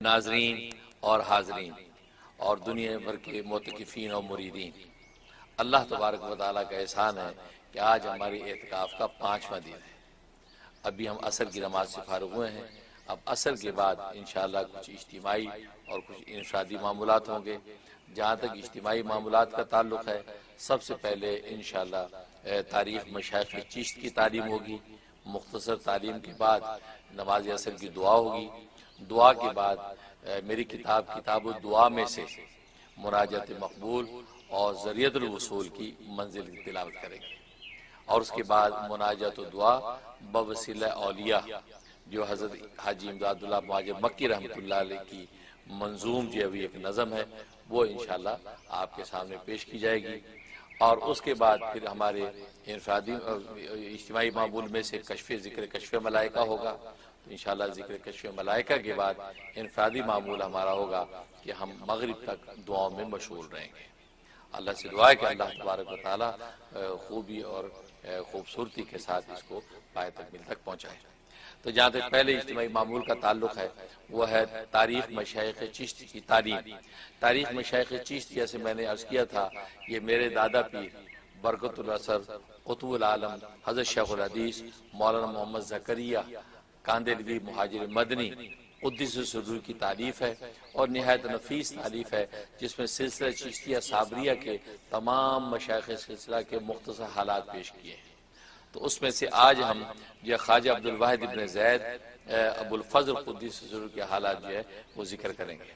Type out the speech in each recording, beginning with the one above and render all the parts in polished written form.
ناظرین اور حاضرین اور دنیا بھر کے معتکفین اور مریدین، اللہ تبارک و تعالیٰ کا احسان ہے کہ آج ہماری اعتکاف کا 5واں دن ہے۔ ابھی ہم عصر کی نماز سے فارغ ہوئے ہیں۔ اب عصر کے بعد انشاءاللہ کچھ اجتماعی اور کچھ انفرادی معمولات ہوں گے۔ جہاں تک اجتماعی معمولات کا تعلق ہے، سب سے پہلے انشاءاللہ تاریخ مشائخ چشت کی تعلیم ہوگی۔ مختصر تعلیم کے بعد نماز عصر کی دعا ہوگی۔ دعا کے بعد میری کتاب الدعا میں سے مناجات مقبول اور ذریعۃ الوصول کی منزل کی تلاوت کریں گے، اور اس کے بعد مناجات دعا بوسیلہ اولیاء جو حضرت حاجی امداد اللہ مہاجر مکی رحمۃ اللہ علیہ کی منظوم جو ابھی ایک نظم ہے، وہ انشاءاللہ آپ کے سامنے پیش کی جائے گی۔ اور اس کے بعد پھر ہمارے انفرادی اجتماعی معمول میں سے ذکر کشف ملائکہ ہوگا۔ تو انشاءاللہ ذکر کشف ملائکہ کے بعد انفرادی معمول ہمارا ہوگا کہ ہم مغرب تک دعاؤں میں مشغول رہیں گے۔ اللہ سے دعا ہے کہ اللہ تبارک و تعالی خوبی اور خوبصورتی کے ساتھ اس کو پائے تکمیل تک پہنچائے۔ تو جہاں تک پہلے اجتماعی معمول کا تعلق ہے، وہ ہے تاریخ مشائخ چشت کی تعلیم۔ تاریخ مشائخ چشت، جیسے میں نے عرض کیا تھا، یہ میرے دادا پیر برکت الاثر قطب العالم حضرت شیخ الحدیث مولانا محمد زکریا کاندھلوی مہاجر مدنی قدس سرور کی تعلیف ہے، اور نہایت نفیس تعلیف ہے، جس میں سلسلہ چشتیہ صابریہ کے تمام مشائخ سلسلہ کے مختصر حالات پیش کیے ہیں۔ تو اس میں سے آج ہم جو خواجہ عبدالواحد ابن زید ابو الفضل قدس سرور کے حالات جو ہے وہ ذکر کریں گے۔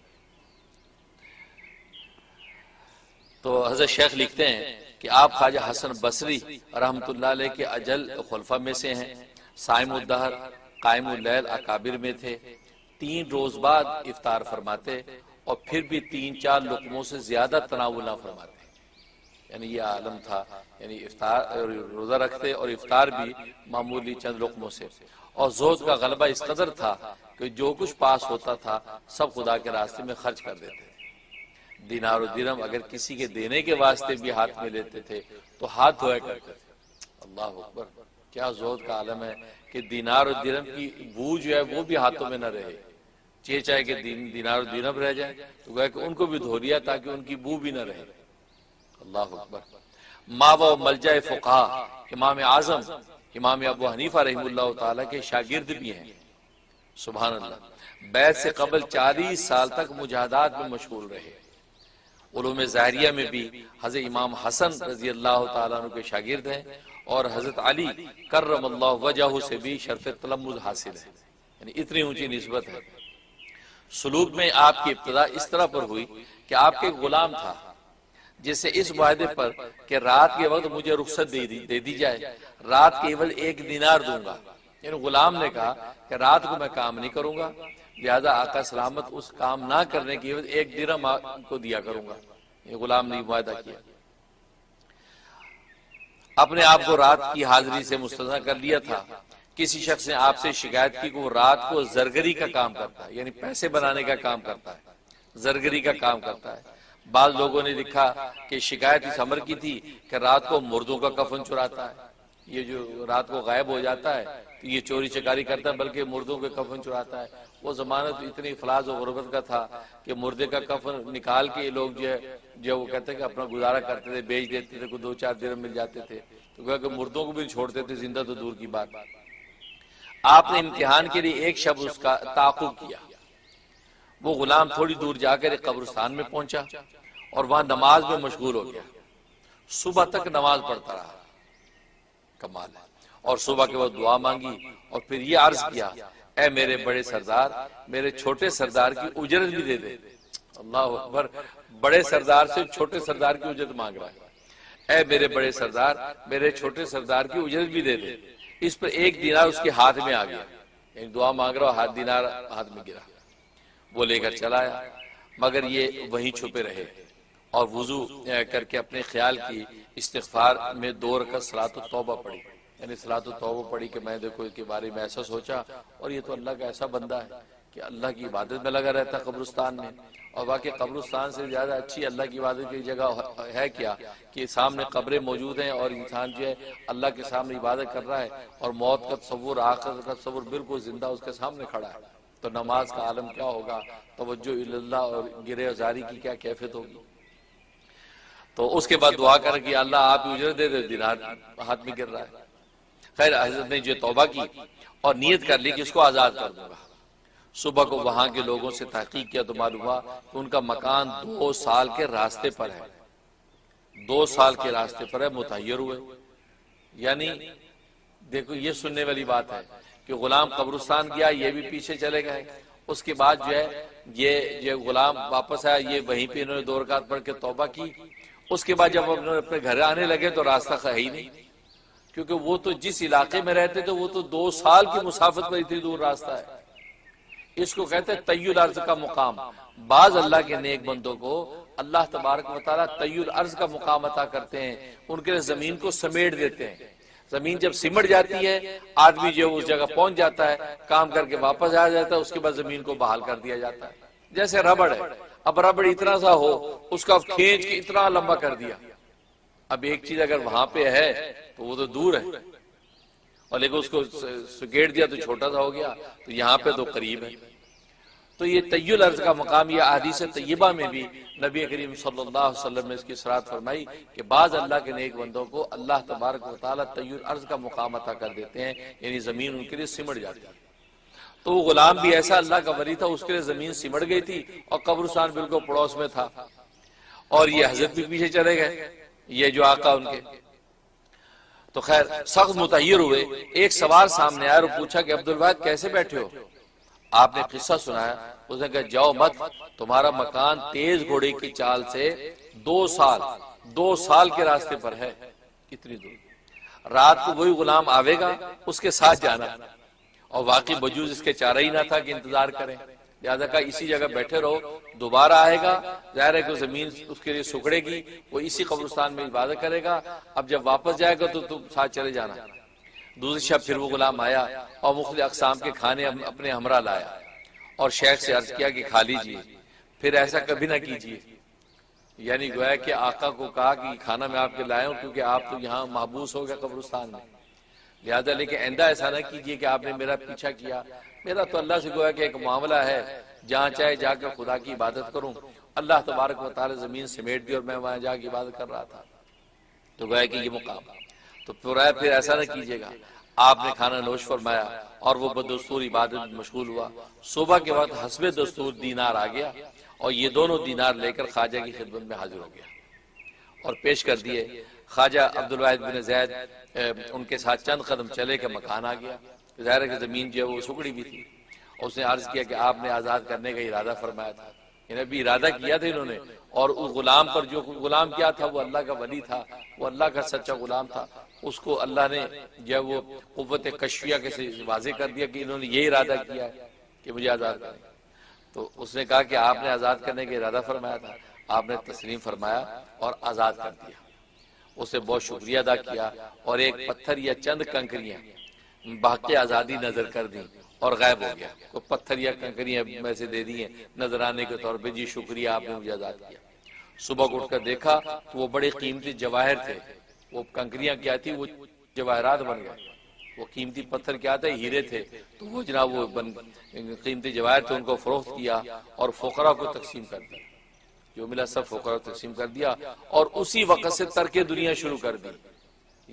تو حضرت شیخ لکھتے ہیں کہ آپ خواجہ حسن بصری رحمۃ اللہ علیہ کے اجل خلفاء میں سے ہیں۔ صائم الدہر قائم اللیل اکابر میں تھے۔ 3 روز بعد افطار فرماتے اور پھر بھی 3-4 لقموں سے زیادہ تناول نہ فرماتے، یعنی یہ عالم تھا، یعنی افطار روزہ رکھتے اور افطار بھی معمولی چند لقموں سے، اور زہد کا غلبہ اس قدر تھا کہ جو کچھ پاس ہوتا تھا سب خدا کے راستے میں خرچ کر دیتے تھے۔ دینار و درہم اگر کسی کے دینے کے واسطے بھی ہاتھ میں لیتے تھے تو ہاتھ دھویا کرتے تھے۔ اللہ اکبر، کیا زہد کا عالم ہے کہ دینار و درہم کی بو جو ہے وہ بھی ہاتھوں میں نہ رہے، چاہے کہ دینار و درہم رہ جائے تو گویا کہ ان کو بھی دھو لیا تاکہ ان کی بو بھی نہ رہے۔ اللہ اکبر۔ ماوا و ملجا فقہا امام اعظم امام ابو حنیفہ رحمہ اللہ تعالی کے شاگرد بھی ہیں۔ سبحان اللہ۔ بیعت سے قبل 40 سال تک مجاہدات میں مشغول رہے۔ علوم ظاہریہ میں بھی حضرت امام حسن رضی اللہ تعالیٰ عنہ کے شاگرد ہیں، اور حضرت علی کرم اللہ وجہہ سے بھی شرف تلمذ حاصل ہے، یعنی اتنی اونچی نسبت ہے۔ سلوک میں آپ کی ابتدا اس طرح پر ہوئی کہ آپ کے غلام تھا، جس سے اس معاہدے پر کہ رات کے وقت مجھے رخصت دے دی جائے، رات کیول 1 دینار دوں گا، یعنی غلام نے کہا کہ رات کو میں کام نہیں کروں گا، لہذا آقا سلامت اس کام نہ کرنے کی عوض 1 درہم کو دیا کروں گا۔ یہ غلام نے معاہدہ کیا، اپنے آپ کو رات کی حاضری سے مستثنی کر لیا تھا۔ کسی شخص نے آپ سے شکایت کی کہ وہ رات کو زرگری کا کام کرتا ہے، یعنی پیسے بنانے کا کام کرتا ہے، زرگری کا کام کرتا ہے۔ بعض لوگوں نے لکھا کہ شکایت اس امر کی تھی کہ رات کو مردوں کا کفن چراتا ہے، یہ جو رات کو غائب ہو جاتا ہے تو یہ چوری چکاری کرتا ہے، بلکہ مردوں کے کفن چراتا ہے۔ وہ زمانہ تو اتنی افلاس و غربت کا تھا کہ مردے کا کفن نکال کے لوگ جو وہ کہتے ہیں کہ اپنا گزارا کرتے تھے، بیچ دیتے تھے، کوئی 2-4 درہم مل جاتے تھے، تو کہ مردوں کو بھی چھوڑتے تھے، زندہ تو دور کی بات۔ آپ نے امتحان کے لیے ایک شب اس کا تعاقب کیا۔ وہ غلام تھوڑی دور جا کر ایک قبرستان میں پہنچا اور وہاں نماز میں مشغول ہو گیا۔ صبح تک نماز پڑھتا رہا، کمال ہے، اور صبح کے وقت دعا مانگی اور پھر یہ عرض کیا، اے میرے بڑے سردار، میرے چھوٹے سردار کی اجرت بھی دے دے۔ اللہ اکبر، بڑے سردار سے چھوٹے سردار کی اجرت مانگ رہا ہے۔ اے میرے بڑے سردار، میرے چھوٹے سردار کی اجرت بھی دے دے۔ اس پر 1 دینار اس کے ہاتھ میں آ گیا، یعنی دعا مانگ رہا، دینار ہاتھ میں گرا۔ وہ لے کر چلا آیا، مگر یہ وہیں چھپے رہے اور وضو کر کے اپنے خیال کی استغفار میں 2 رکعت صلاۃ التوبہ پڑھی، یعنی صلاۃ التوبہ پڑھی کہ میں دیکھو اس کے بارے میں ایسا سوچا، اور یہ تو اللہ کا ایسا بندہ ہے کہ اللہ کی عبادت میں لگا رہتا ہے قبرستان میں، اور واقعی قبرستان سے زیادہ اچھی اللہ کی عبادت کی جگہ ہے کیا کہ سامنے قبریں موجود ہیں اور انسان جو ہے اللہ کے سامنے عبادت کر رہا ہے، اور موت کا تصور، آخرت کا تصور بالکل زندہ اس کے سامنے کھڑا ہے۔ تو نماز کا عالم کیا ہوگا، توجہ اللہ اور گرہ زاری کی کیا کیفیت ہوگی۔ تو اس کے بعد دعا کر کہ اللہ آپ ہی اجرت دے دے، دینار ہاتھ میں گر رہا ہے۔ خیر حضرت نے جو توبہ کی اور نیت کر لی کہ اس کو آزاد کر دوں گا۔ صبح کو وہاں کے لوگوں سے تحقیق کیا تو معلوم ہوا کہ ان کا مکان 2 سال کے راستے پر ہے، 2 سال کے راستے پر ہے، متحیر ہوئے۔ یعنی دیکھو یہ سننے والی بات ہے کہ غلام قبرستان گیا، یہ بھی پیچھے چلے گئے، اس کے بعد جو ہے یہ غلام واپس آیا، یہ وہیں پہ انہوں نے 2 رکعت پڑھ کے توبہ کی۔ اس کے بعد جب انہوں نے اپنے گھر آنے لگے تو راستہ ہے ہی نہیں، کیونکہ وہ تو جس علاقے میں رہتے تھے وہ تو 2 سال کی مسافت پر اتنی دور راستہ ہے۔ اس کو کہتے ہیں طی الارض کا مقام۔ بعض اللہ کے نیک بندوں کو اللہ تبارک و تعالیٰ طی الارض کا مقام عطا کرتے ہیں، ان کے لیے زمین کو سمیٹ دیتے ہیں۔ زمین جب سمٹ جاتی ہے، آدمی جو اس جگہ پہنچ جاتا ہے، کام کر کے واپس آ جاتا ہے، اس کے بعد زمین کو بحال کر دیا جاتا ہے۔ جیسے ربڑ ہے، اب ربڑ اتنا سا ہو، اس کا کھینچ کے اتنا لمبا کر دیا۔ اب ایک چیز اگر وہاں پہ ہے تو وہ تو دور ہے، اور لیکن اس کو سکیڑ دیا تو چھوٹا سا ہو گیا، تو یہاں پہ تو قریب ہے۔ تو یہ طی الارض کا مقام، یہ احادیث طیبہ میں بھی نبی کریم صلی اللہ علیہ وسلم نے اس کی صراحت فرمائی کہ بعض اللہ کے نیک بندوں کو اللہ تبارک و تعالیٰ طی الارض کا مقام عطا کر دیتے ہیں، یعنی زمین ان کے لیے سمٹ جاتی ہے۔ تو وہ غلام بھی ایسا اللہ کا ولی تھا، اس کے لیے زمین سمٹ گئی تھی اور قبرستان بالکل پڑوس میں تھا، اور یہ حضرت بھی پیچھے چلے گئے، یہ جو آقا ان کے۔ تو خیر سخت متحیر ہوئے۔ ایک سوال سامنے آیا اور پوچھا کہ عبدالواحد کیسے بیٹھے ہو؟ آپ نے قصہ سنایا، اس نے کہا جاؤ مت، تمہارا مکان تیز گھوڑے کی چال سے 2 سال کے راستے پر ہے، کتنی دور۔ رات کو وہی غلام آوے گا، اس کے ساتھ جانا، اور واقعی وجود اس کے چارہ ہی نہ تھا کہ انتظار کریں، لہذا کہا اسی جگہ بیٹھے رہو، دوبارہ آئے گا، ظاہر ہے کہ زمین اس کے لیے سکڑے گی، وہ اسی قبرستان میں عبادت کرے گا، اب جب واپس جائے گا تو تم ساتھ چلے جانا۔ دوسری شب پھر وہ غلام آیا اور مختلف اقسام کے کھانے اپنے ہمراہ لایا، اور شیخ سے عرض کیا کہ کھا لیجیے، پھر ایسا کبھی نہ کیجیے۔ یعنی گویا کہ آقا کو کہا کہ کھانا میں آپ کے لائے ہوں، کیونکہ آپ تو یہاں محبوس ہو گئے قبرستان میں، لہذا لیکن آئندہ ایسا نہ کیجیے کہ آپ نے میرا پیچھا کیا، میرا تو اللہ سے گویا کہ ایک معاملہ ہے، جہاں چاہے جا کر خدا کی عبادت کروں۔ اللہ تبارک و تعالی زمین سمیٹ دی اور میں وہاں جا کے عبادت کر رہا تھا، تو گویا کہ یہ مقام، تو پھر ایسا نہ کیجیے گا۔ آپ نے کھانا نوش فرمایا اور وہ بدستور عبادت میں مشغول ہوا۔ صبح کے وقت حسب دستور دینار آ گیا، اور یہ دونوں دینار لے کر خواجہ کی خدمت میں حاضر ہو گیا اور پیش کر دیے۔ خواجہ عبدالواحد بن زید ان کے ساتھ چند قدم چلے کہ مکان آ گیا، ظاہر ہے کہ زمین جو ہے وہ سکڑی بھی تھی۔ اس نے عرض کیا کہ آپ نے آزاد کرنے کا ارادہ فرمایا تھا، یعنی ابھی ارادہ کیا تھا انہوں نے، اور اس غلام پر جو غلام کیا تھا وہ اللہ کا ولی تھا، وہ اللہ کا سچا غلام تھا، اس کو اللہ نے جو وہ قوت کشفیہ کے سے واضح کر دیا کہ انہوں نے یہ ارادہ کیا ہے کہ مجھے آزاد کریں۔ تو اس نے کہا کہ آپ نے آزاد کرنے کا ارادہ فرمایا تھا، آپ نے تسلیم فرمایا اور آزاد کر دیا۔ اسے بہت شکریہ ادا کیا اور ایک پتھر یا چند کنکریاں باقی آزادی نظر کر دیں اور غائب ہو گیا۔ کوئی پتھر یا کنکریاں میں سے دے دی ہیں نظرانے کے طور پہ، جی شکریہ آپ نے مجھے آزاد کیا۔ صبح کو اٹھ کر دیکھا تو وہ بڑے قیمتی جواہر تھے، وہ کنکریاں کیا تھی، وہ جواہرات بن گئے، وہ قیمتی پتھر کیا تھے، ہیرے تھے، تو وہ جناب وہ قیمتی جواہر تھے، ان کو فروخت کیا اور فقراء کو تقسیم کر دیا، جو ملا سب فقراء کو تقسیم کر دیا، اور اسی وقت سے ترک دنیا شروع کر دی۔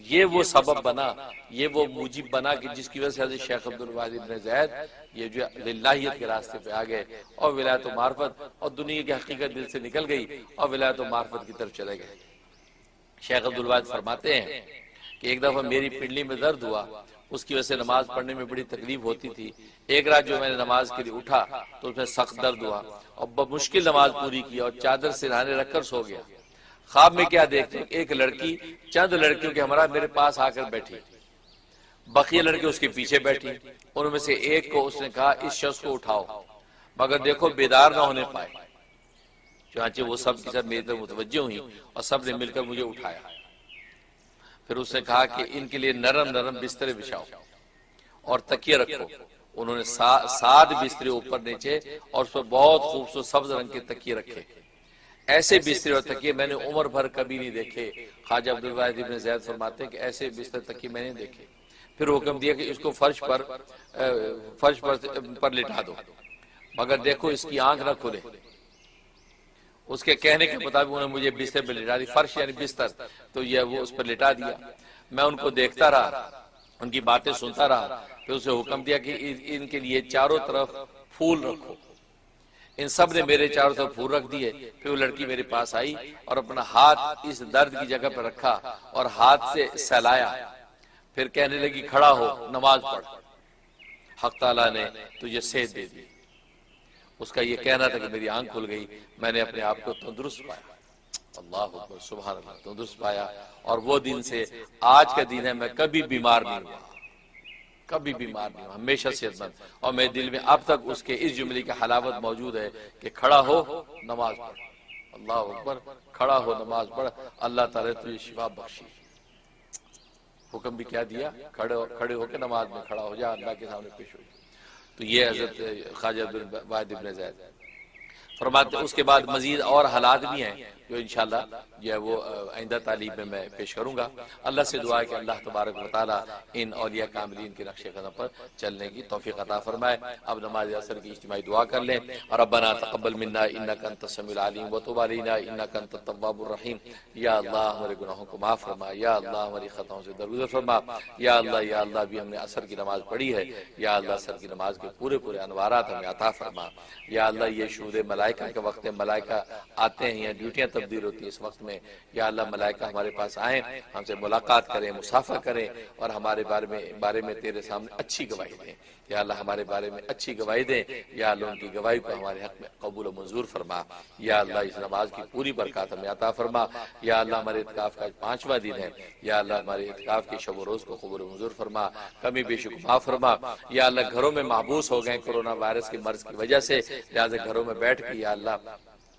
یہ وہ سبب بنا، یہ وہ موجب بنا کہ جس کی وجہ سے حضرت شیخ عبدالواحد بن زید یہ جو للہیت کے راستے پہ آ گئے اور ولایت و معرفت اور دنیا کی حقیقت دل سے نکل گئی اور ولایت و معرفت کی طرف چلے گئے۔ شیخ عبدالواحد فرماتے ہیں کہ ایک دفعہ میری پنڈلی میں درد ہوا، اس کی وجہ سے نماز پڑھنے میں بڑی تکلیف ہوتی تھی۔ ایک رات جو میں نے نماز کے لیے اٹھا تو اس میں سخت درد ہوا اور بمشکل نماز پوری کی اور چادر سرہانے رکھ کر سو گیا۔ خواب میں کیا دیکھتے ہیں، ایک لڑکی چند لڑکیوں کے ہمراہ میرے پاس آ کر بیٹھی، بقیہ لڑکے اس کے پیچھے بیٹھی، ان میں سے ایک کو اس نے کہا اس شخص کو اٹھاؤ، مگر دیکھو بیدار نہ ہونے پائے، چنانچہ وہ سب کی سب میری طرف متوجہ ہوئی اور سب نے مل کر مجھے اٹھایا۔ پھر اس نے کہا کہ ان کے لیے نرم نرم بسترے بچھاؤ اور تکیے رکھو۔ انہوں نے 7 بسترے اوپر نیچے اور اس پر بہت خوبصورت سبز رنگ کے تکیے رکھے۔ ایسے بستر اور تکیے میں نے عمر بھر کبھی نہیں دیکھے۔ خواجہ عبدالواحد بن زید فرماتے ہیں کہ ایسے بستر تکیے میں نے دیکھے۔ پھر حکم دیا کہ اس کو فرش پر لٹا دو، مگر دیکھو اس کی آنکھ نہ کھلے۔ اس کے کہنے کے مطابق انہوں نے مجھے بستر پہ لٹا دی، فرش یعنی بستر، تو یہ وہ اس پر لٹا دیا۔ میں ان کو دیکھتا رہا، ان کی باتیں سنتا رہا، پھر اسے حکم دیا کہ ان کے لیے چاروں طرف پھول رکھو۔ ان سب نے میرے چاروں طرف پھول رکھ دیے۔ پھر وہ لڑکی میرے پاس آئی اور اپنا ہاتھ اس درد کی جگہ پر رکھا اور ہاتھ سے سہلایا، پھر کہنے لگی کھڑا ہو، نماز پڑھ، حق تعالیٰ نے تجھے صحت دے دی۔ اس کا یہ کہنا تھا کہ میری آنکھ کھل گئی، میں نے اپنے آپ کو تندرست پایا۔ اللہ اکبر، سبحان اللہ، تندرست پایا۔ اور وہ دن سے آج کا دن ہے، میں کبھی بیمار نہیں ہوا، کبھی بیمار نہیں ہوا، ہمیشہ صحت مند۔ اور میرے دل میں اب تک اس کے اس جملے کی حلاوت موجود ہے کہ کھڑا ہو، نماز پڑھ۔ اللہ اکبر، کھڑا ہو، نماز پڑھ، اللہ تعالیٰ تجھے شفا بخشی۔ حکم بھی کیا دیا؟ کھڑے ہو کے نماز میں کھڑا ہو جا، اللہ کے سامنے پیش ہو جا۔ تو یہ حضرت خواجہ عبدالواحد ابن زید فرماتے۔ اس کے بعد مزید اور حالات بھی ہیں جو انشاءاللہ جو ہے وہ آئندہ تعلیم میں پیش کروں گا۔ اللہ سے دعا ہے کہ اللہ تبارک و تعالیٰ ان اولیاء کاملین کے نقش قدم پر چلنے کی توفیق عطا فرمائے۔ اب نماز عصر کی اجتماعی دعا کر لیں۔ ربنا تقبل منا انک انت السمیع العلیم وتب علینا انک انت التواب الرحیم۔ یا اللہ ہمارے گناہوں کو معاف فرما، یا اللہ ہماری خطاؤں سے درگزر فرما، یا اللہ بھی ہم نے عصر کی نماز پڑھی ہے، یا اللہ عصر کی نماز کے پورے انوارات ہمیں عطا فرما۔ یا اللہ یہ شہود ملائکہ کا وقت ہے، ملائکہ آتے ہیں یا ڈیوٹیاں تبدیل ہوتی ہیں اس وقت میں، یا اللہ ملائکہ ہمارے پاس آئیں، ہم سے ملاقات کریں، مصافحہ کریں، اور ہمارے بارے میں تیرے سامنے اچھی گواہی دیں۔ یا اللہ ہمارے بارے میں اچھی گواہی دیں، یا اللہ ان کی گواہی کو ہمارے حق میں قبول و منظور فرما۔ یا اللہ اس نماز کی پوری برکات ہمیں عطا فرما۔ یا اللہ ہمارے اعتکاف کا 5واں دن ہے، یا اللہ ہمارے اعتکاف کے شب و روز کو قبول و منظور فرما، کمی بیشی کو معاف فرما۔ یا اللہ گھروں میں محبوس ہو گئے کورونا وائرس کے مرض کی وجہ سے، لہٰذا گھروں میں بیٹھ کے یا اللہ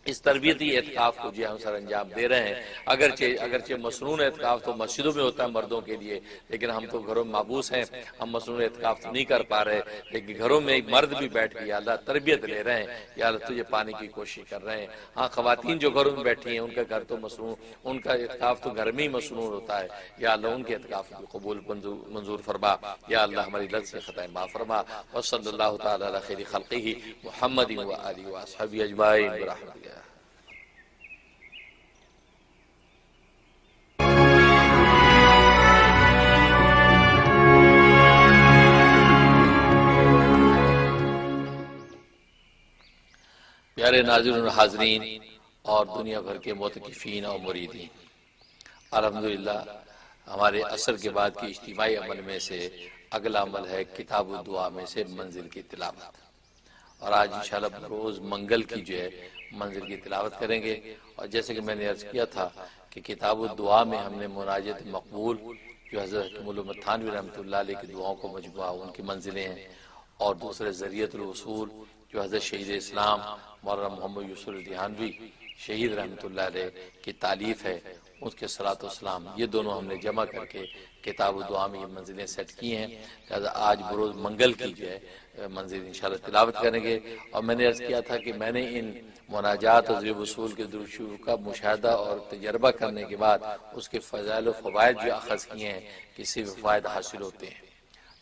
اس تربیتی اعتکاف کو جو ہم سر انجام دے رہے ہیں، اگرچہ مسنون اعتکاف تو مسجدوں میں ہوتا ہے مردوں کے لیے، لیکن ہم تو گھروں میں محبوس ہیں، ہم مسنون اعتکاف تو نہیں کر پا رہے، لیکن گھروں میں مرد بھی بیٹھ کے یا اللہ تربیت لے رہے ہیں، یا اللہ تجھے پانے کی کوشش کر رہے ہیں۔ ہاں خواتین جو گھروں میں بیٹھی ہیں ان کا گھر تو مسنون، ان کا اعتکاف تو گھر میں ہی مسنون ہوتا ہے، یا اللہ ان کے اعتکاف کو قبول منظور فرما۔ یا اللہ ہماری لت سے خطائیں معاف فرما۔ وصلی اللہ تعالی علی خیر خلقہ محمد و آلہ و اصحابہ اجمعین برحمتک۔ پیارے ناظرین و حاضرین اور دنیا بھر کے معتکفین اور مریدین، الحمدللہ ہمارے عصر کے بعد کی اجتماعی عمل میں سے اگلا عمل ہے کتاب الدعا میں سے منزل کی تلاوت، اور آج انشاءاللہ بروز منگل کی جو ہے منزل کی تلاوت کریں گے۔ اور جیسے کہ میں نے عرض کیا تھا کہ کتاب الدعا میں ہم نے مناجات مقبول جو حضرت حکیم الامت تھانوی رحمۃ اللہ علیہ کی دعاؤں کو مجموعہ ان کی منزلیں ہیں، اور دوسرے ذریعۃ الوصول جو حضرت شہید اسلام مولانا محمد یوسف الدھیانوی شہید رحمۃ اللہ علیہ کی تالیف ہے، اس کے صلاۃ والسلام، یہ دونوں ہم نے جمع کر کے کتاب الدعا میں یہ منزلیں سیٹ کی ہیں، لہذا آج بروز منگل کی جو ہے منزل انشاءاللہ تلاوت کریں گے۔ اور میں نے عرض کیا تھا کہ میں نے ان مناجات اور ذکر وصول کے درود شریف کا مشاہدہ اور تجربہ کرنے کے بعد اس کے فضائل و فوائد جو اخذ کیے ہیں کہ اس سے فوائد حاصل ہوتے ہیں،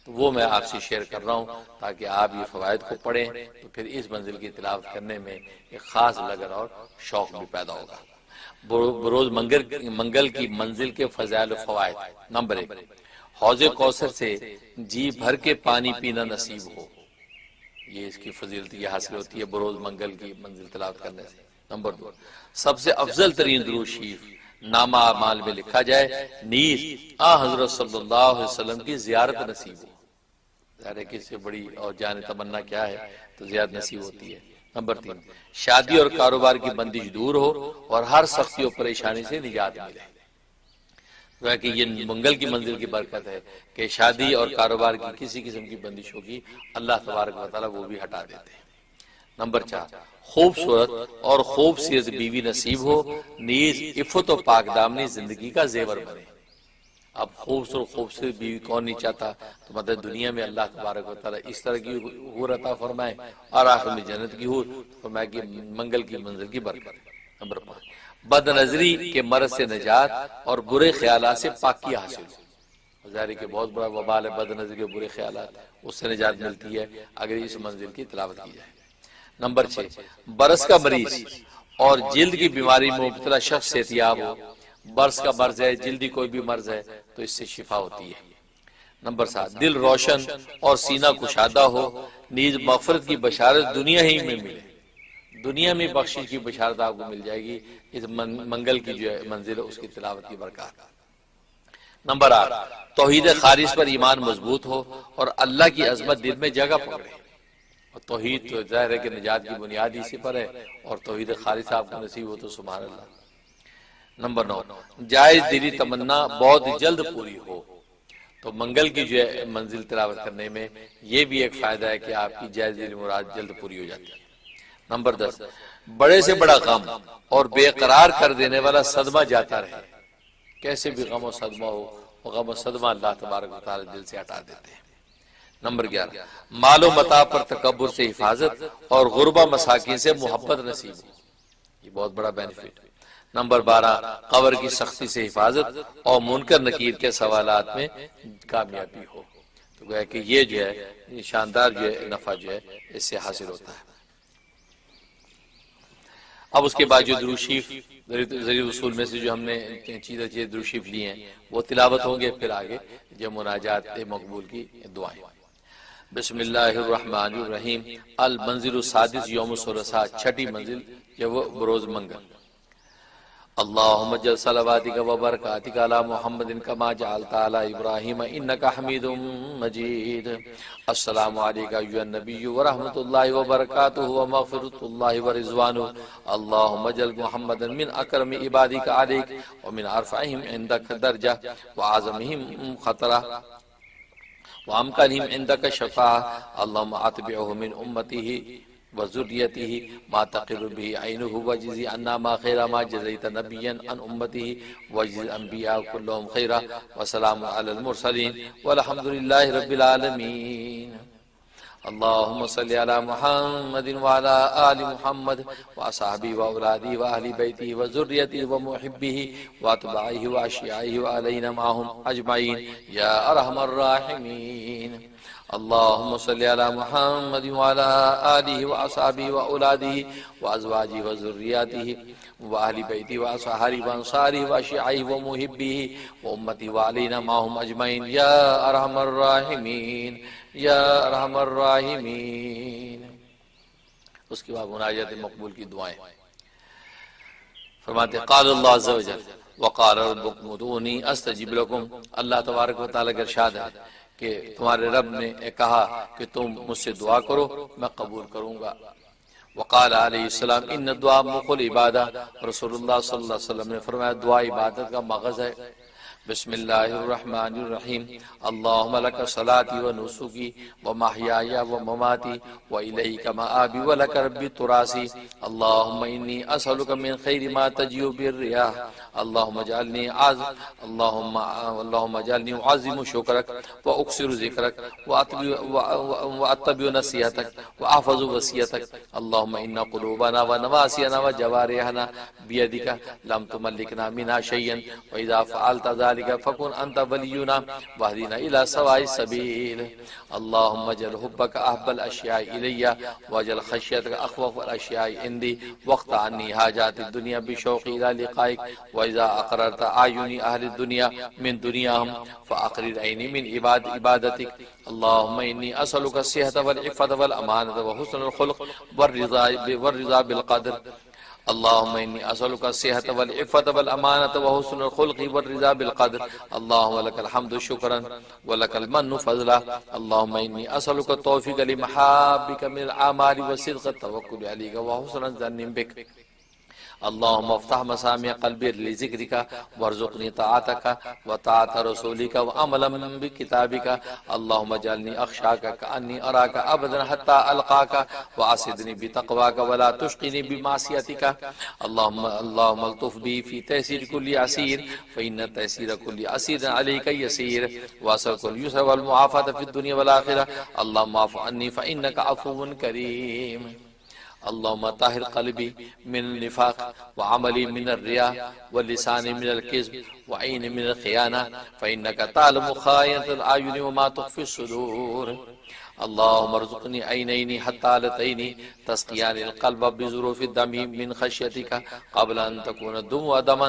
تو وہ میں آپ سے شیئر کر رہا ہوں تاکہ آپ یہ فوائد کو پڑھیں تو پھر اس منزل کی تلاوت کرنے میں ایک خاص لگن اور شوق بھی پیدا ہوگا۔ بروز منگل کی منزل کے فضائل و فوائد۔ نمبر 1، حوض کوثر سے جی بھر کے پانی پینا نصیب ہو، یہ اس کی فضیلت یہ حاصل ہوتی ہے بروز منگل کی منزل تلاوت کرنے سے۔ نمبر 2، سب سے افضل ترین درود شریف نامہ اعمال میں لکھا جائے، نیز حضرت صلی اللہ علیہ وسلم کی زیارت نصیب ہو۔ ظاہر ہے کہ اس سے بڑی اور جان تمنا کیا ہے، تو زیارت نصیب ہوتی ہے۔ نمبر 3، شادی اور کاروبار کی بندش دور ہو اور ہر سختی اور پریشانی سے نجات ملے۔ کہ یہ منگل کی منزل کی برکت ہے کہ شادی اور کاروبار کی کسی قسم کی بندش ہوگی اللہ تبارک و تعالیٰ وہ بھی ہٹا دیتے ہیں۔ نمبر 4، خوبصورت اور خوبصورت بیوی نصیب ہو، نیز عفت و پاک دامنی زندگی کا زیور بنے۔ اب خوبصورت بیوی کون نہیں چاہتا، تو مطلب دنیا میں اللہ تبارک و تعالیٰ اس طرح کی حور عطا فرمائے اور آخر میں جنت کی حور فرمائے کہ منگل کی منزل کی برکت۔ نمبر 5، بد نظری کے مرض سے نجات اور برے خیالات سے پاکی حاصل ہو۔ ظاہر ہے کہ بہت بڑا وبال ہے بد نظری کے برے خیالات، اس سے نجات ملتی ہے اگر اس منزل کی تلاوت کی جائے۔ نمبر 6، برس کا مریض اور جلد کی بیماری میں مبتلا شخص صحتیاب ہو، برس کا مرض ہے، جلدی کوئی بھی مرض ہے تو اس سے شفا ہوتی ہے۔ نمبر 7، دل روشن اور سینہ کشادہ ہو، نیز مغفرت کی بشارت دنیا ہی میں ملے، دنیا میں بخشش کی بشارت آپ کو مل جائے گی اس منگل کی جو ہے منزل اس کی تلاوت کی برکات۔ نمبر 8، توحید خالص پر ایمان مضبوط ہو اور اللہ کی عظمت دل میں جگہ پکڑے، اور توحید تو ظاہر ہے کہ نجات کی بنیاد اسی پر ہے، اور توحید خالص آپ کو نصیب ہو تو سبحان اللہ۔ نمبر 9، جائز دلی تمنا بہت جلد پوری ہو، تو منگل کی جو ہے منزل تلاوت کرنے میں یہ بھی ایک فائدہ ہے کہ آپ کی جائز دلی مراد جلد پوری ہو جاتی ہے۔ نمبر 10، بڑے سے بڑا غم اور بے قرار کر دینے والا صدمہ جاتا رہے، کیسے بھی غم و صدمہ ہو، وہ غم و صدمہ اللہ تبارک و تعالی دل سے ہٹا دیتے ہیں۔ نمبر 11، مال و متاع پر تکبر سے حفاظت اور غربہ مساکین سے محبت نصیب ہو، یہ بہت بڑا بینیفٹ۔ نمبر 12، قبر کی سختی سے حفاظت اور منکر نکیر کے سوالات میں کامیابی ہو، تو گویا کہ یہ جو ہے شاندار جو ہے نفع جو ہے اس سے حاصل ہوتا ہے۔ اب اس کے بعد جو درود شریف ذریعہ اصول میں سے جو ہم نے چیزیں درود شریف لی ہیں وہ تلاوت ہوں گے، پھر آگے جو مناجات مقبول کی دعائیں۔ بسم اللہ الرحمن الرحیم۔ المنزل السادس یوم الثلاثاء، چھٹی منزل جو وہ بروز منگل۔ اللہم اجعل صلواتک و برکاتک علی محمد کما جعلت علی ابراہیم انک حمید مجید۔ السلام علیک ایھا النبی ورحمۃ اللہ وبرکاتہ ومغفرۃ اللہ ورضوانہ۔ اللہم اجعل محمد من اکرم عبادک علیک ومن ارفعہم عندک درجہ واعظمہم خطرہ وامکانہم عندک شفاعہ۔ اللہم اتبعہ من امتہ وذریتہ ما تقر به عینہ وجزی عنا ما خیر ما جزیت نبیا عن امتہ وجزی الانبیاء كلهم خیرا وسلام علی المرسلین والحمد للہ رب العالمین۔ اللہم صلی علی محمد وعلی آل محمد واصحابہ واولادہ واہل بیتہ وذریتہ ومحبہ واتباعہ واشیاعہ وعلینا معہم اجمعین یا ارحم الراحمین۔ اللہم صلی علی محمد وعلی آلہ واصحابہ واولادہ وازواجہ وذریاتہ واہل بیتہ واصحابہ وانصارہ واشیاعہ ومحبہ وامتہ وعلینا معہم اجمعین یا ارحم الراحمین یا ارحم الراحمین۔ اس کے بعد مناجات مقبول کی دعائیں۔ فرماتے قال اللہ عز و جل وقال ربکم ادعونی استجب لکم۔ اللہ تبارک و تعالیٰ کا ارشاد ہے کہ تمہارے رب نے کہا کہ تم مجھ سے دعا کرو میں قبول کروں گا۔ وقال علیہ السلام ان الدعاء مخ العبادہ، رسول اللہ صلی اللہ علیہ وسلم نے فرمایا دعا عبادت کا مغز ہے۔ بسم اللہ الرحمن الرحیم۔ اللہم لک صلاتی و نسکی و محیای و مماتی و الیک مآبی و لک ربی تراسی۔ اللہم انی اسألک من خیر ما تجیء بالریاح۔ اللہم اجعلنی اعظم شکرک و اکثر ذکرک و اتبع نصیحتک و احفظ وصیتک۔ اللہم ان قلوبنا و نواسینا و جوارحنا بیدک لم تملکنا منها شیئا و اذا فعلت ذلك فكن انت ولينا واهدنا الى سواء السبيل۔ اللهم اجعل حبك احب الاشياء الي واجعل خشيتك اخوف الاشياء عندي واقطع عني حاجات الدنيا بشوقي الى لقائك واذا اقررت اعين اهل الدنيا من دنياهم فاقرر عيني من عبادتك۔ اللهم اني اسالك الصحة والعفة والامانة وحسن الخلق والرضا بالقدر۔ اللهم انی اسألک الصحة والعفة والامانة وحسن الخلق والرضا بالقدر۔ اللهم لك الحمد شکرا ولك المن فضلا۔ اللهم انی اسألک التوفیق لمحابك من الاعمال وصدق التوکل علیک وحسن الظن بک۔ اللهم افتح مسامع قلبي لذكرك وارزقني طاعتك وطاعة رسولك وعملا بكتابك۔ اللهم اجعلني أخشاك كأني أراك أبدا حتى ألقاك وأسعدني بتقواك ولا تشقني بمعصيتك۔ اللهم الطف بي في تيسير كل عسير فإن تيسير كل عسير عليك يسير وأسألك اليسر والمعافاة في الدنيا والآخرة۔ اللهم اعف عني فإنك عفو كريم۔ اللهم طهر قلبي من النفاق وعملي من الرياء ولساني من الكذب وعيني من الخيانة فإنك تعلم خائنة الأعين وما تخفي الصدور اللهم ارزقني عينين حتالتين تسقيان القلب بظروف الدم من خشيتك قبل أن تكون الدم دما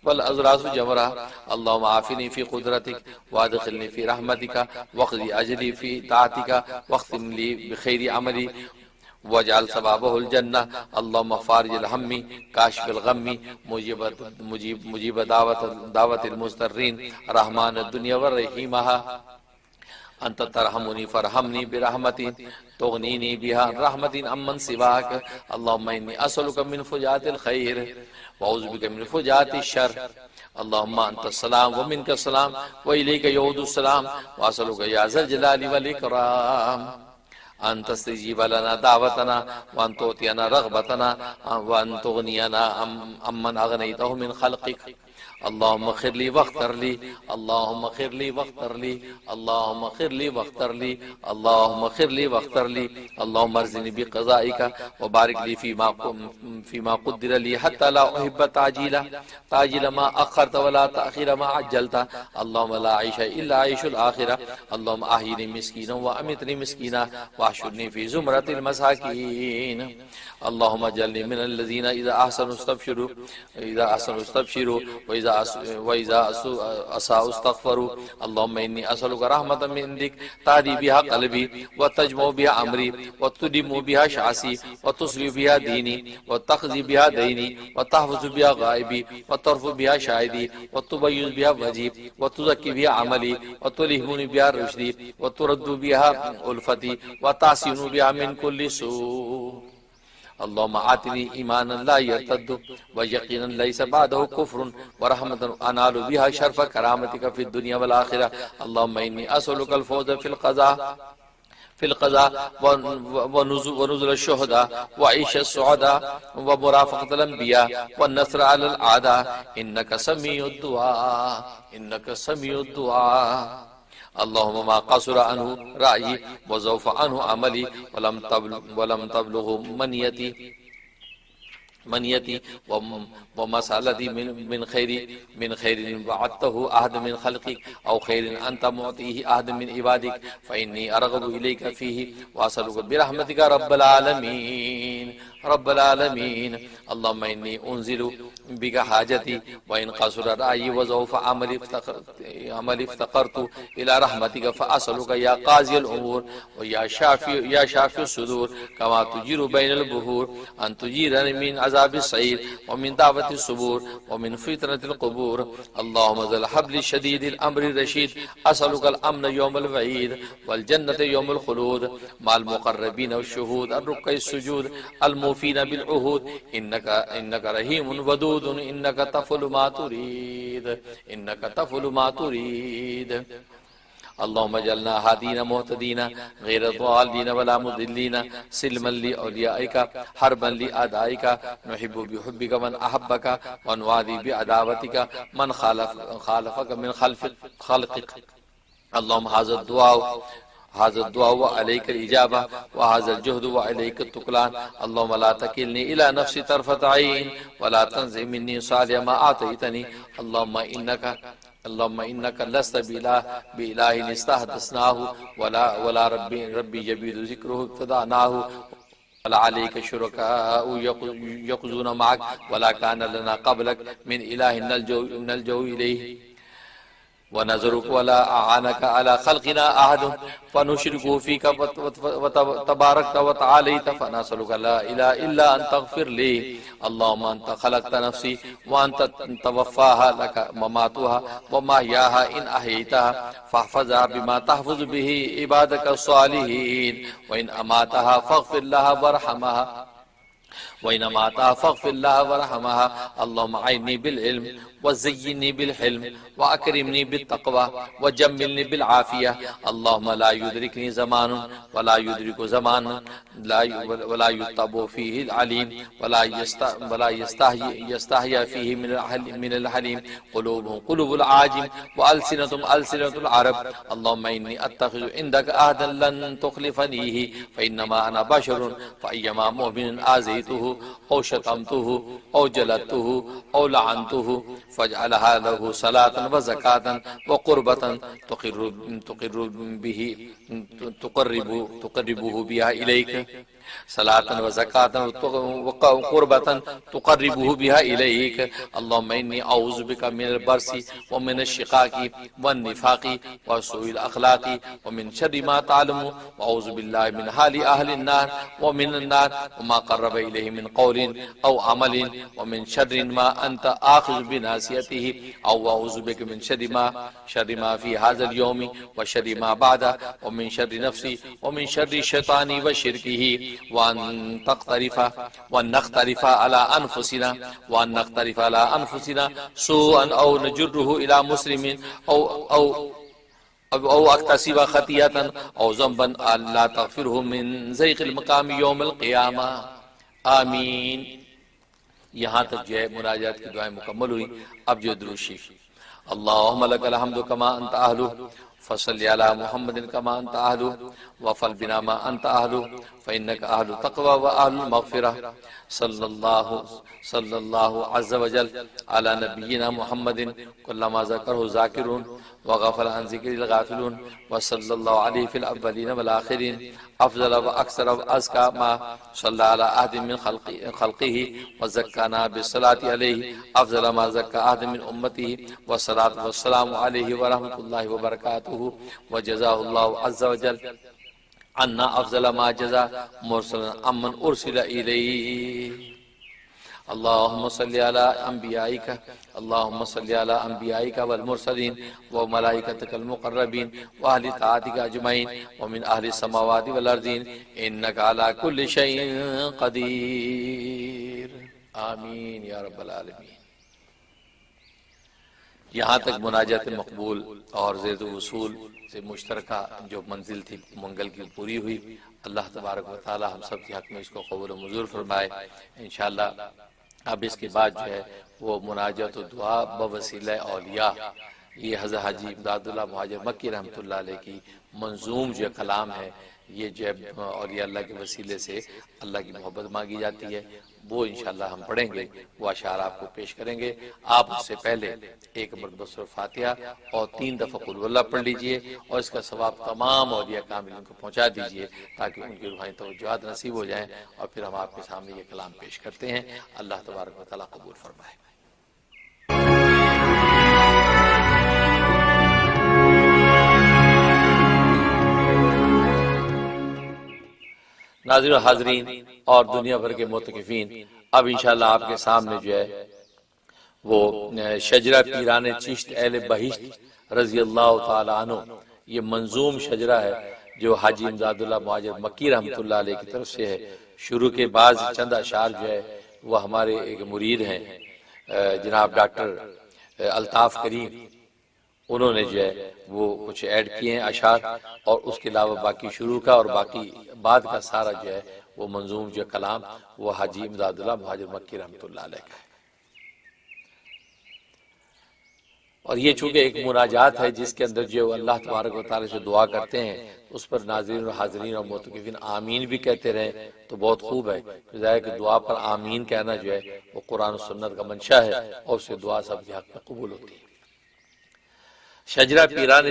والأزراس جمرة اللهم عافني في قدرتك وادخلني في رحمتك واقضي أجلي في طاعتك واختم لي بخير عملي واجعل سبابه الجنة اللهم فارج الهم كاشف الغم مجيب دعوة المضطرين رحمن الدنيا ورحيمها أنت ترحمني فارحمني برحمة تغنيني بها عن رحمة عمن سواك اللهم إني أسألك من فجاءة الخير وأعوذ بك من فجاءة الشر اللهم أنت السلام ومنك السلام وإليك يعود السلام وأسألك يا ذا الجلال والإكرام أن تستجيب لنا دعوتنا وأن تعطينا رغبتنا وأن تغنينا عمن أغنيته من خلقك اللهم اغفر لي واغفر لي اللهم اغفر لي واغفر لي اللهم اغفر لي واغفر لي اللهم اغفر لي واغفر لي اللهم ارزقني بقضائك وبارك لي فيما قدر لي حتى لا أحب تعجيل ما أخرت ولا تأخير ما عجلت اللهم لا عيش إلا عيش الآخرة اللهم أحيني مسكينا وأمتني مسكينا واحشرني في زمرة المساكين اللهم اجعلني من الذين إذا أحسنوا استبشروا وإذا أساءوا استغفروا اللهم إني أسألك رحمة من عندك تهدي بها قلبي وتجمع بها أمري وتدم بها شعثي وتصلي بها ديني وتقضي بها ديني وتحفظ بها غائبي وترفع بها شاهدي وتبيض بها وجهي وتزكي بها عملي وتلهمني بها رشدي وترد بها ألفتي وتحسن بها من كل سوء اللهم آتني إيمانا لا يرتد ويقينا ليس بعده كفر ورحمة أنال بها شرف كرامتك في الدنيا والآخرة اللهم إني أسألك الفوز في القضاء ونزل الشهداء وعيش السعداء ومرافقة الأنبياء والنصر على الأعداء إنك سميع الدعاء اللهم ما قصر عنه رأيي وزوف عنه عملي ولم تبلغ منيتي ومسألتي من خير وعدته أحد من خلقك أو خير أنت معطيه أحد من عبادك فإني أرغب إليك فيه وأسألك برحمتك رب العالمين اللهم إني أنزل بك حاجتي وإن قصر رأيي وزوف عملي افتقرت إلى رحمتك فأسألك يا قاضي الأمور ويا شافي الصدور كما تجير بين البحور أن تجيرني من عذاب السعير ومن دعوة الصبور ومن فتنة القبور اللهم ذا الحبل الشديد الأمر الرشيد أسألك الأمن يوم الوعيد والجنة يوم الخلود مع المقربين والشهود الركع السجود الموفين بالعهود إنك رحيم ودود إنك تفعل ما تريد اللهم اجعلنا هادين مهتدين غير ضالين ولا مضلين سلما لأوليائك حربا لأعدائك نحب بحبك من أحبك ونوادي بعداوتك من خالفك من خلقك اللهم هذا الدعاء وعليك الإجابة وهذا الجهد وعليك التكلان اللهم لا تكلني إلى نفسي طرفة عين ولا تنزع مني صالح ما أعطيتني اللهم إنك لست بإله استحدثناه ولا ربي جبيد ذكره ابتدعناه ولا عليك شركاء يقضون معك ولا كان لنا قبلك من إله نلجو إليه ونظرك ولا أعانك على خلقنا أحد فنشرك فيك وتباركت وتعاليت فنسألك لا إله إلا أن تغفر لي اللهم أنت خلقت نفسي وأنت توفاها لك مماتها ومحياها إن أحييتها فاحفظها بما تحفظ به عبادك الصالحين وإن أماتها فاغفر لها وارحمها وإنما أتاها فاغفر الله ورحمها اللهم أعني بالعلم وزيني بالحلم وأكرمني بالتقوى وجملني بالعافية اللهم لا يدركني زمان ولا يدرك زمان ولا يطب فيه العليم ولا يستحيا فيه من الحليم قلوبهم قلوب العاجم وألسنتهم ألسنة العرب اللهم إني أتخذ عندك عهدا لن تخلفنيه فإنما أنا بشر فأيما مؤمن آذيته أو شتمته أو جلدته أو لعنته فاجعلها له صلاة وزكاة وقربة تقربه بها إليك صلاة وزكاة وقربة تقربه بها إليك اللهم إني أعوذ بك من البرص ومن الشقاق والنفاق وسوء الأخلاق ومن شر ما تعلم وأعوذ بالله من حال أهل النار ومن النار وما قرب إليه من قول أو عمل ومن شر ما أنت آخذ بناصيته أو أعوذ بك من شر ما في هذا اليوم وشر ما بعده ومن شر نفسي ومن شر الشيطان وشركه وأن نقترف على أنفسنا سوءا أو نجره إلى مسلم أو أكتسب خطيئة أو ذنبا لا تغفره من ضيق المقام يوم القيامة آمین. یہاں تک جو ہے مناجات کی دعائیں مکمل ہوئی. اب جو درود شریف اللہم لک الحمد کما انت اہلہ فصلی علی محمد کما انت اہلہ وفعل بنا ما انت اہلہ فانک اہل التقوی واہل المغفرہ صلی اللہ عز وجل علی نبینا محمد کلما ذکرہ ذاکرون وغفل عن ذکر الغافلون وصلی اللہ علیہ فی الاولین والآخرین افضل واکثر وازکا ما صلی علی احد من خلقه وزکانا بالصلاة علیہ افضل ما زکا احد من امته والصلاة والسلام علیہ ورحمۃ اللہ وبرکاتہ وجزاہ اللہ عز وجل عنا افضل ما جزا مرسلا امن ارسل الیہ. اللهم صل على انبيائك والمرسلين وملائكتك المقربين واهل طاعتك اجمعين ومن اهل السماوات والارضين انك على كل شيء قدير آمین یا رب العالمین. یہاں تک مناجات مقبول اور زید وصول سے مشترکہ جو منزل تھی منگل کی پوری ہوئی. اللہ تبارک و تعالی ہم سب کے حق میں اس کو قبول و منظور فرمائے. انشاءاللہ اب اس کے بعد جو ہے وہ مناجات و دعا بوسیلہ اولیاء، یہ حضرت حاجی امداد اللہ مہاجر مکی رحمۃ اللہ علیہ کی منظوم جو کلام ہے، یہ جو اولیاء اللہ کے وسیلے سے اللہ کی محبت مانگی جاتی ہے، وہ انشاءاللہ ہم پڑھیں گے. وہ اشعار آپ کو پیش کریں گے. آپ اس سے پہلے ایک مرتبہ سورۃ فاتحہ اور 3 دفعہ قل هو اللہ پڑھ لیجئے اور اس کا ثواب تمام اولیاء کاملین کو پہنچا دیجئے تاکہ ان کی روحانی توجہات نصیب ہو جائیں. اور پھر ہم آپ کے سامنے یہ کلام پیش کرتے ہیں. اللہ تبارک و تعالیٰ قبول فرمائے. ناظرین و حاضرین اور دنیا بھر کے معتکفین، اب انشاءاللہ آپ کے سامنے جو ہے وہ شجرہ پیران چشت اہل بہشت رضی اللہ تعالی عنہ، یہ منظوم شجرہ ہے جو حاجی امداد اللہ مہاجر مکی رحمۃ اللہ علیہ کی طرف سے ہے. شروع کے بعض چند اشعار جو ہے وہ ہمارے ایک مرید ہیں جناب ڈاکٹر الطاف کریم، انہوں نے جو ہے وہ کچھ ایڈ کیے ہیں اشعار، اور اس کے علاوہ باقی شروع کا اور باقی بعد کا سارا جو ہے وہ منظوم جو کلام وہ حاجی امداد اللہ مہاجر مکی رحمۃ اللہ علیہ کا ہے. اور یہ چونکہ ایک مناجات ہے جس کے اندر جو اللہ تبارک و تعالی سے دعا کرتے ہیں، اس پر ناظرین و حاضرین اور معتکفین آمین بھی کہتے رہیں تو بہت خوب ہے. ظاہر کہ دعا پر آمین کہنا جو ہے وہ قرآن و سنت کا منشا ہے اور اس سے دعا سب کے حق میں قبول ہوتی ہے. شجرہ پیران